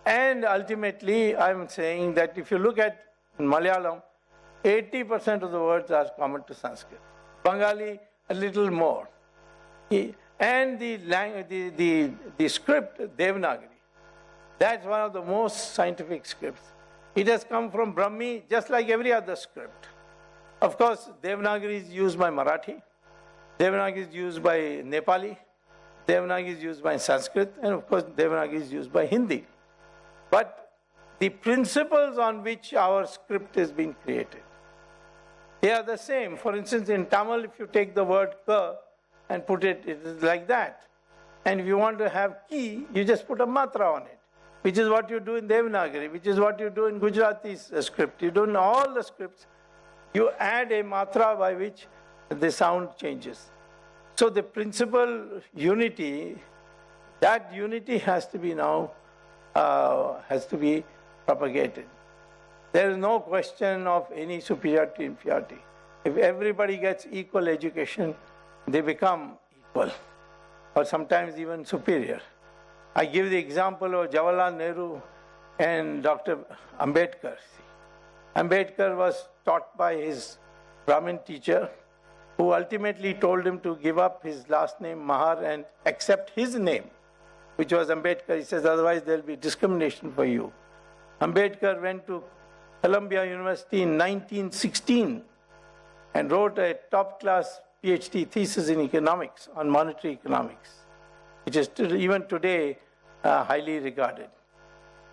And ultimately, I'm saying that if you look at Malayalam, 80% of the words are common to Sanskrit. Bengali, a little more. And the script, Devanagari, that's one of the most scientific scripts. It has come from Brahmi, just like every other script. Of course, Devanagari is used by Marathi, Devanagari is used by Nepali, Devanagari is used by Sanskrit, and of course, Devanagari is used by Hindi. But the principles on which our script is being created, they are the same. For instance, in Tamil, if you take the word ka and put it, it is like that. And if you want to have ki, you just put a matra on it, which is what you do in Devanagari, which is what you do in Gujarati script. You do in all the scripts, you add a matra by which the sound changes. So the principal unity, that unity has to be now, has to be propagated. There is no question of any superiority, inferiority. If everybody gets equal education, they become equal, or sometimes even superior. I give the example of Jawaharlal Nehru and Dr. Ambedkar. Ambedkar was taught by his Brahmin teacher, who ultimately told him to give up his last name, Mahar, and accept his name, which was Ambedkar. He says, otherwise there will be discrimination for you. Ambedkar went to Columbia University in 1916 and wrote a top-class PhD thesis in economics, on monetary economics, which is even today highly regarded.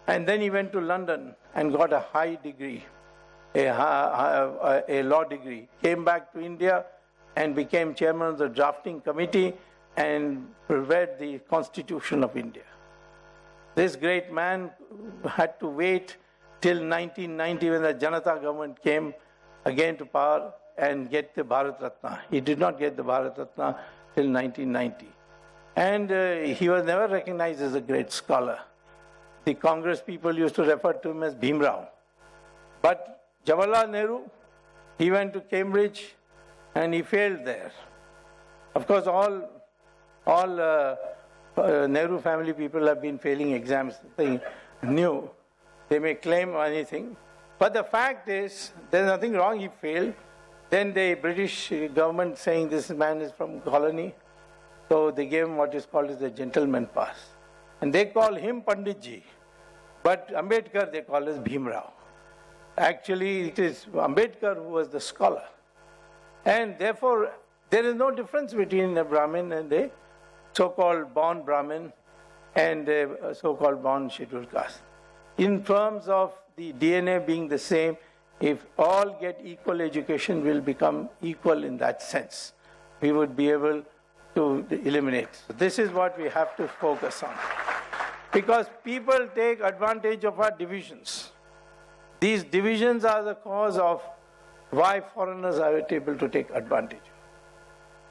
And then he went to London and got a high degree, a law degree, came back to India and became chairman of the drafting committee and read the Constitution of India. This great man had to wait till 1990 when the Janata government came again to power and get the Bharat Ratna. He did not get the Bharat Ratna till 1990. And he was never recognized as a great scholar. The Congress people used to refer to him as Bhimrao. But Jawaharlal Nehru, he went to Cambridge and he failed there. Of course, all Nehru family people have been failing exams. They knew. They may claim anything. But the fact is, there's nothing wrong, he failed. Then the British government saying this man is from colony. So they gave him what is called as the gentleman pass. And they call him Panditji. But Ambedkar they call as Bhimrao. Actually, it is Ambedkar who was the scholar. And therefore, there is no difference between a Brahmin and a so-called born Brahmin and a so-called born scheduled caste. In terms of the DNA being the same, if all get equal education, we'll become equal in that sense. We would be able to eliminate. So this is what we have to focus on. Because people take advantage of our divisions. These divisions are the cause of why foreigners are able to take advantage.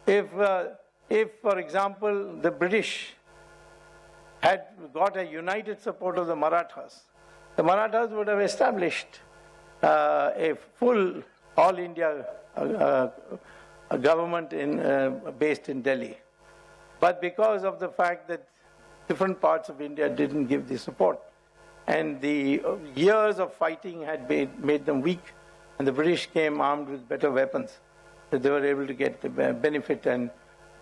If, for example, the British had got a united support of the Marathas would have established a full all India government based in Delhi. But because of the fact that different parts of India didn't give the support, and the years of fighting had made them weak, and the British came armed with better weapons, that they were able to get the benefit and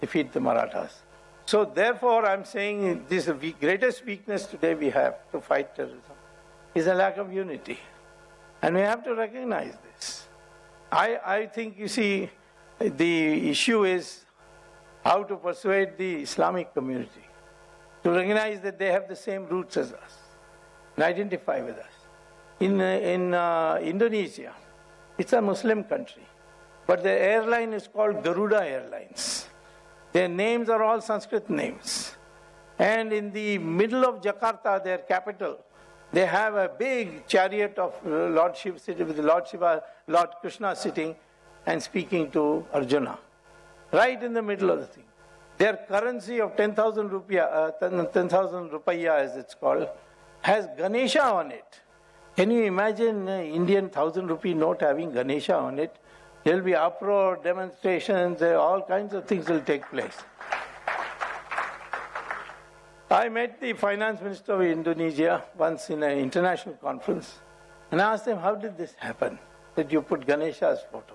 defeat the Marathas. So therefore, I'm saying this is the greatest weakness today we have to fight terrorism is a lack of unity. And we have to recognize this. I think, you see, the issue is how to persuade the Islamic community to recognize that they have the same roots as us and identify with us. In Indonesia, it's a Muslim country, but the airline is called Garuda Airlines. Their names are all Sanskrit names. And in the middle of Jakarta, their capital, they have a big chariot of Lord Shiva sitting with Lord Krishna sitting and speaking to Arjuna, right in the middle of the thing. Their currency of 10,000 rupiah, as it's called, has Ganesha on it. Can you imagine an Indian 1,000 rupee note having Ganesha on it? There will be uproar, demonstrations, all kinds of things will take place. I met the finance minister of Indonesia once in an international conference, and I asked him, how did this happen, that you put Ganesha's photo?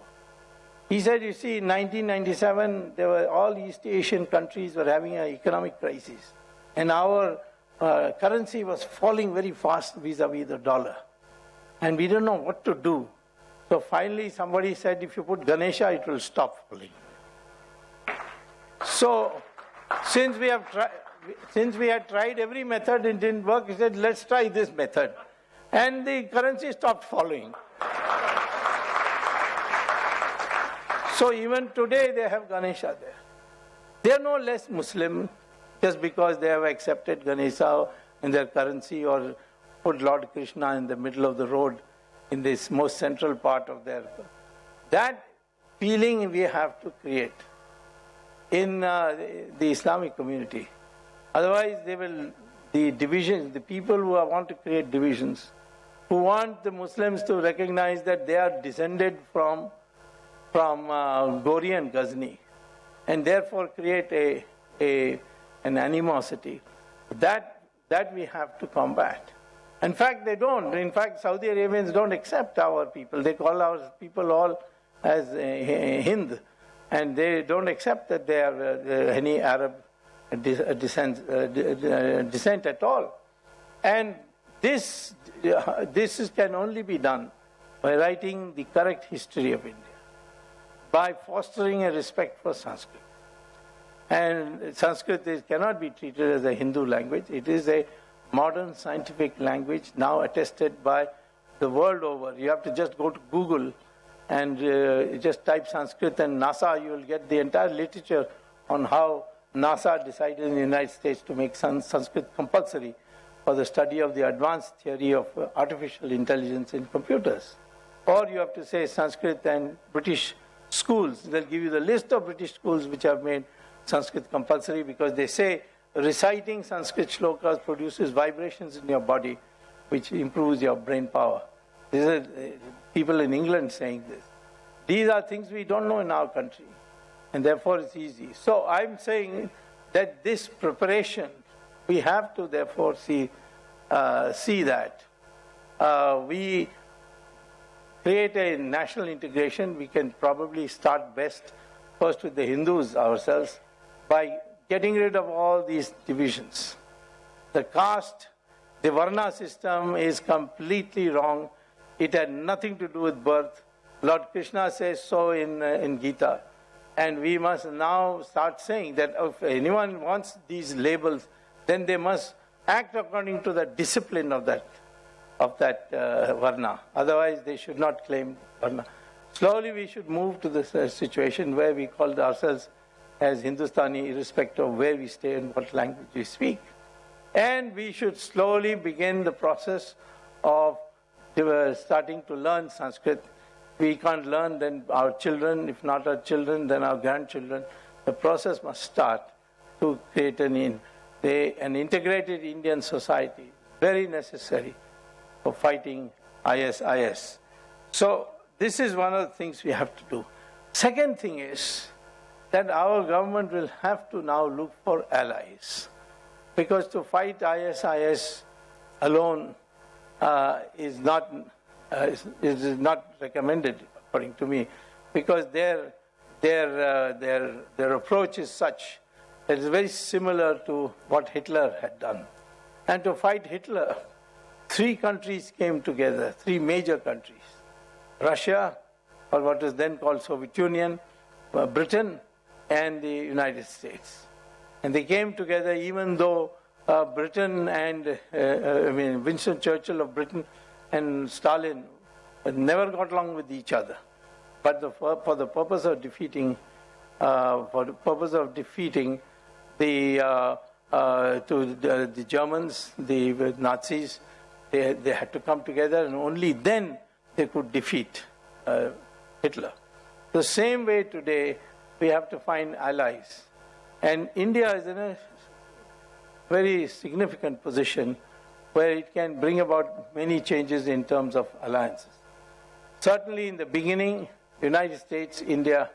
He said, you see, in 1997, all East Asian countries were having an economic crisis, and our currency was falling very fast vis-a-vis the dollar, and we didn't know what to do. So finally somebody said, if you put Ganesha, it will stop falling. So since we had tried every method, it didn't work, he said, let's try this method. And the currency stopped falling. So even today they have Ganesha there. They are no less Muslim just because they have accepted Ganesha in their currency or put Lord Krishna in the middle of the road in this most central part of their... That feeling we have to create in the Islamic community. Otherwise the divisions, the people who want to create divisions, who want the Muslims to recognize that they are descended from Gori and Ghazni, and therefore create an animosity, that we have to combat. In fact, they don't. In fact, Saudi Arabians don't accept our people. They call our people all as Hind, and they don't accept that they are any Arab descent at all. And this can only be done by writing the correct history of India, by fostering a respect for Sanskrit. And Sanskrit cannot be treated as a Hindu language. It is a modern scientific language now attested by the world over. You have to just go to Google and just type Sanskrit and NASA, you will get the entire literature on how NASA decided in the United States to make Sanskrit compulsory for the study of the advanced theory of artificial intelligence in computers. Or you have to say Sanskrit and British schools. They'll give you the list of British schools which have made Sanskrit compulsory because they say reciting Sanskrit shlokas produces vibrations in your body which improves your brain power. These are people in England saying this. These are things we don't know in our country, and therefore it's easy. So I'm saying that this preparation, we have to therefore see that. We create a national integration. We can probably start best first with the Hindus ourselves by getting rid of all these divisions. The caste, the Varna system is completely wrong. It had nothing to do with birth. Lord Krishna says so in Gita. And we must now start saying that if anyone wants these labels, then they must act according to the discipline of that Varna. Otherwise, they should not claim Varna. Slowly, we should move to this situation where we call ourselves as Hindustani, irrespective of where we stay and what language we speak. And we should slowly begin the process of starting to learn Sanskrit. We can't learn, then our children, if not our children, then our grandchildren. The process must start to create an integrated Indian society, very necessary for fighting ISIS. So this is one of the things we have to do. Second thing is that our government will have to now look for allies, because to fight ISIS alone is not recommended, according to me, because their approach is such that it's very similar to what Hitler had done. And to fight Hitler, 3 countries came together, 3 major countries: Russia, or what was then called Soviet Union, Britain, and the United States. And they came together even though Britain and, Winston Churchill of Britain and Stalin never got along with each other. But for the purpose of defeating the Germans, the Nazis, they had to come together, and only then they could defeat Hitler. The same way today, we have to find allies. And India is in a very significant position where it can bring about many changes in terms of alliances. Certainly in the beginning, United States, India,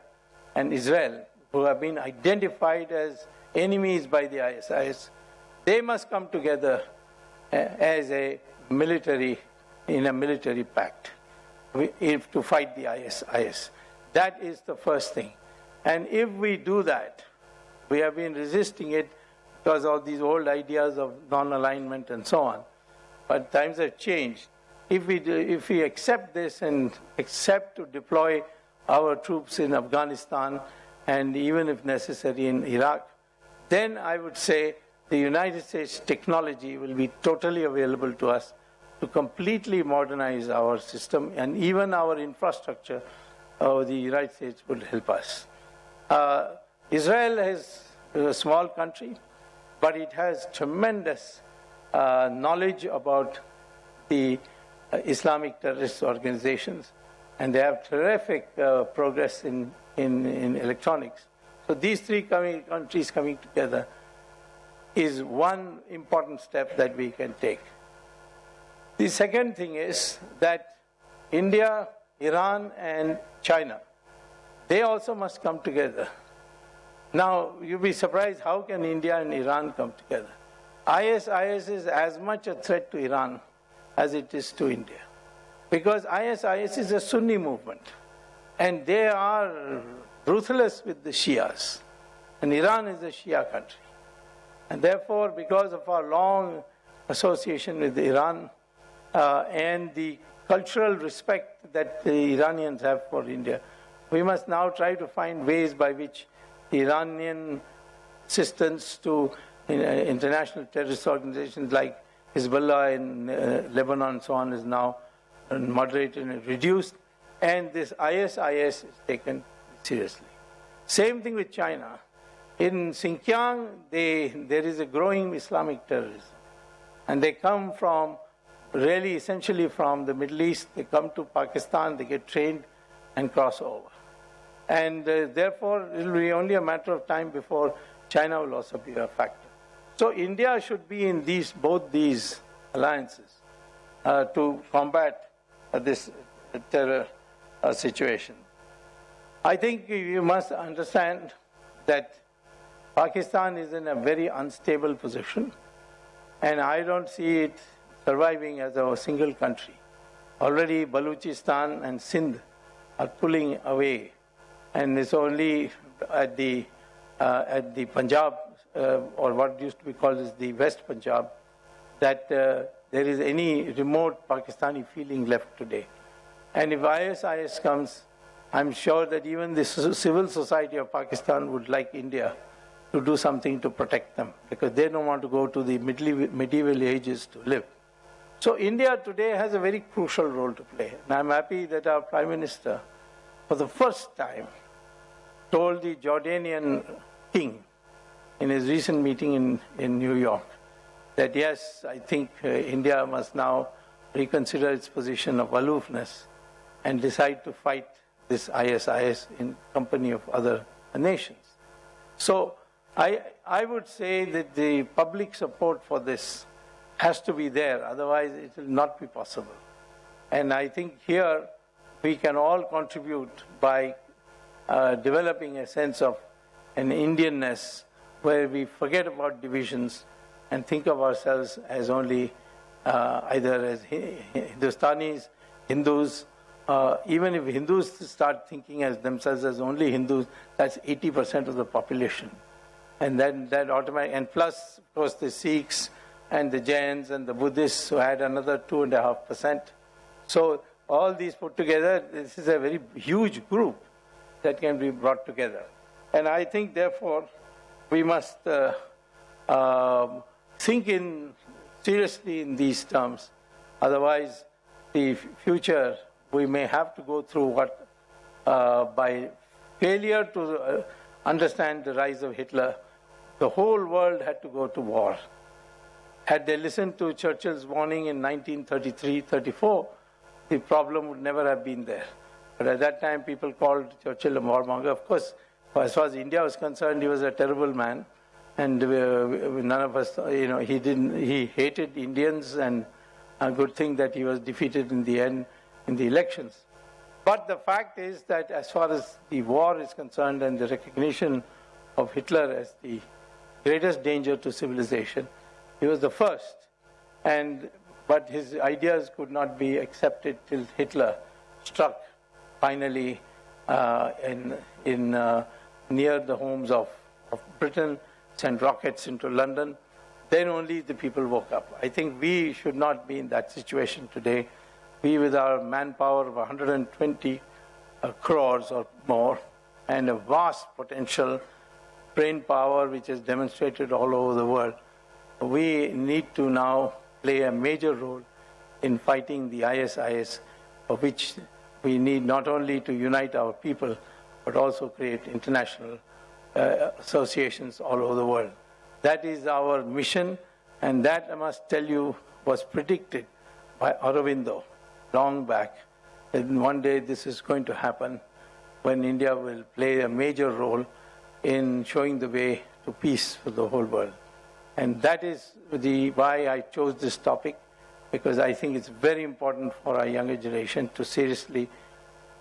and Israel, who have been identified as enemies by the ISIS, they must come together as a military, in a military pact to fight the IS. That is the first thing. And if we do that, we have been resisting it because of these old ideas of non-alignment and so on. But times have changed. If we accept this and accept to deploy our troops in Afghanistan and even if necessary in Iraq, then I would say the United States technology will be totally available to us to completely modernize our system, and even our infrastructure of the United States would help us. Israel is a small country, but it has tremendous knowledge about the Islamic terrorist organizations, and they have terrific progress in electronics. So these three countries coming together is one important step that we can take. The second thing is that India, Iran, and China, they also must come together. Now, you'll be surprised, how can India and Iran come together? IS is as much a threat to Iran as it is to India. Because IS is a Sunni movement, and they are ruthless with the Shias. And Iran is a Shia country. And therefore, because of our long association with Iran and the cultural respect that the Iranians have for India, we must now try to find ways by which the Iranian assistance to international terrorist organizations like Hezbollah in Lebanon and so on is now moderated and reduced, and this IS is taken seriously. Same thing with China. In Xinjiang, there is a growing Islamic terrorism, and they come from, really essentially from the Middle East. They come to Pakistan, they get trained and cross over. And therefore, it will be only a matter of time before China will also be a factor. So India should be in both these alliances to combat this terror situation. I think you must understand that Pakistan is in a very unstable position, and I don't see it surviving as a single country. Already Balochistan and Sindh are pulling away, and it's only at the Punjab, or what used to be called as the West Punjab, that there is any remote Pakistani feeling left today. And if IS comes, I'm sure that even the civil society of Pakistan would like India to do something to protect them, because they don't want to go to the medieval ages to live. So India today has a very crucial role to play. And I'm happy that our Prime Minister, for the first time, told the Jordanian king in his recent meeting in New York that yes, I think India must now reconsider its position of aloofness and decide to fight this IS in company of other nations. So I would say that the public support for this has to be there, otherwise it will not be possible. And I think here we can all contribute by developing a sense of an Indianness where we forget about divisions and think of ourselves as only either as Hindustanis, Hindus. Even if Hindus start thinking as themselves as only Hindus, that's 80% of the population. And then that automatically, and plus, of course, the Sikhs and the Jains and the Buddhists who had another 2.5%. So all these put together, this is a very huge group that can be brought together. And I think, therefore, we must think seriously in these terms. Otherwise, the future, we may have to go through what, by failure to understand the rise of Hitler, the whole world had to go to war. Had they listened to Churchill's warning in 1933-34, the problem would never have been there. But at that time, people called Churchill a warmonger. Of course, as far as India was concerned, he was a terrible man. And none of us, he hated Indians, and a good thing that he was defeated in the end in the elections. But the fact is that as far as the war is concerned and the recognition of Hitler as the greatest danger to civilization, He was the first, but his ideas could not be accepted till Hitler struck finally near the homes of Britain, sent rockets into London. Then only the people woke up. I think we should not be in that situation today. We, with our manpower of 120 crores or more, and a vast potential brain power which is demonstrated all over the world, we need to now play a major role in fighting the ISIS, for which we need not only to unite our people, but also create international associations all over the world. That is our mission, and that, I must tell you, was predicted by Aurobindo long back. And one day this is going to happen, when India will play a major role in showing the way to peace for the whole world. And that is why I chose this topic, because I think it's very important for our younger generation to seriously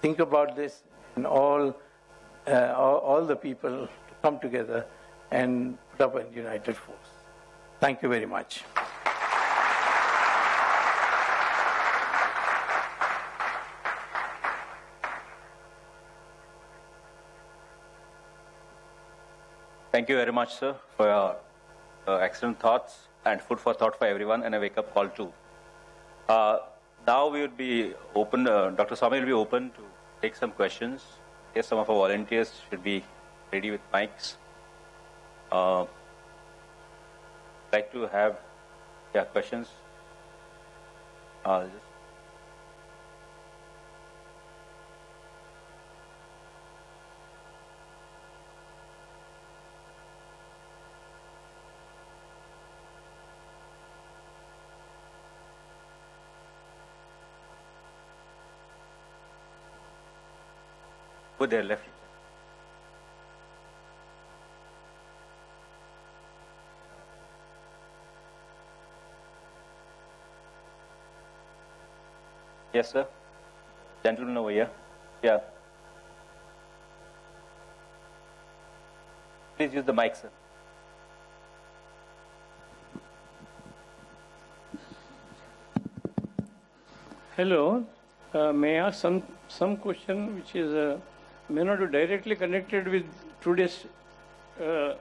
think about this, and all the people to come together and put up a united force. Thank you very much. Thank you very much, sir, for your excellent thoughts and food for thought for everyone, and a wake-up call too. Now we would be open, Dr. Swamy will be open to take some questions. Yes, some of our volunteers should be ready with mics. Like to have questions. Put their left. Yes, sir. Gentleman over here. Yeah. Please use the mic, sir. Hello. May I ask some question which is may not be directly connected with today's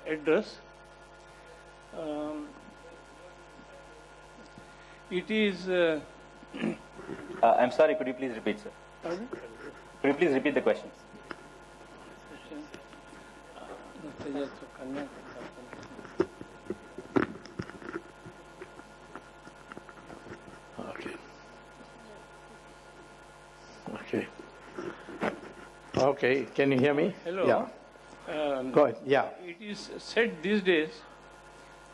address. It is. I'm sorry. Could you please repeat, sir? Pardon? Could you please repeat the question? Okay, can you hear me? Hello. Yeah. Go ahead. Yeah. It is said these days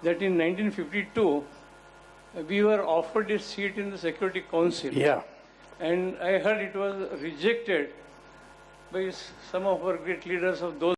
that in 1952 we were offered a seat in the Security Council. Yeah. And I heard it was rejected by some of our great leaders of those